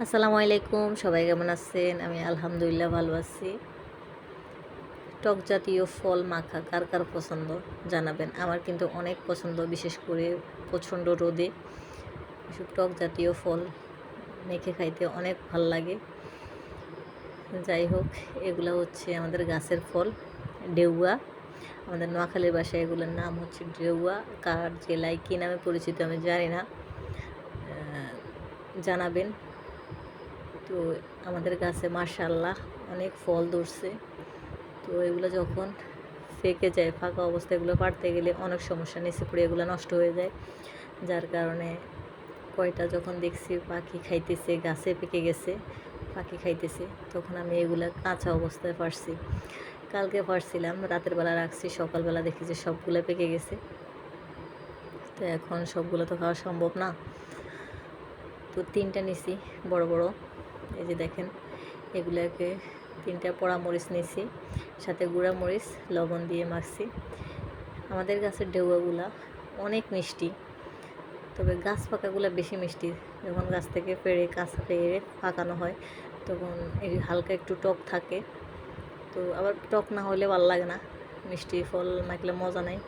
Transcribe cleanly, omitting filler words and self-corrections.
আসসালামু আলাইকুম, সবাই কেমন আছেন? আমি আলহামদুলিল্লাহ ভালো আছি। টক জাতীয় ফল মাখা কার কার পছন্দ জানাবেন। আমার কিন্তু অনেক পছন্দ, বিশেষ করে প্রচণ্ড রোদে এসব টক জাতীয় ফল মেখে খাইতে অনেক ভাল লাগে। যাই হোক, এগুলো হচ্ছে আমাদের গাছের ফল, ডেউয়া। আমাদের নোয়াখালীর ভাষায় এগুলোর নাম হচ্ছে ডেউয়া। কার জেলায় কী নামে পরিচিত আমি জানি না, জানাবেন। তো আমাদের গাছে মাশাআল্লাহ অনেক ফল ধরছে। তো এগুলো যখন পেকে যায়, ফাঁকা অবস্থায় এগুলো পাড়তে গেলে অনেক সমস্যা, নিচে পড়ে এগুলো নষ্ট হয়ে যায়। যার কারণে কয়টা যখন দেখছি পাখি খাইতেছে, গাছে পেকে গেছে, পাখি খাইতেছে, তখন আমি এগুলো কাঁচা অবস্থায় পারছি। কালকে পারছিলাম, রাতের বেলা রাখছি, সকালবেলা দেখি যে সবগুলো পেকে গেছে। তো এখন সবগুলো তো খাওয়া সম্ভব না। তো 3টা নিছি বড় বড়, এই যে দেখেন, এগুলোকে 3টা পোড়া মরিচ নিছি, সাথে গুঁড়া মরিচ লবণ দিয়ে মাখছি। আমাদের গাছের ডেউয়াগুলা অনেক মিষ্টি, তবে গাছ পাকাগুলো বেশি মিষ্টি। যখন গাছ থেকে পেড়ে কাঁচা পেড়ে পাকানো হয় তখন এই হালকা একটু টক থাকে। তো আবার টক না হলে ভালো লাগে না, মিষ্টি ফল মাখলে মজা নাই।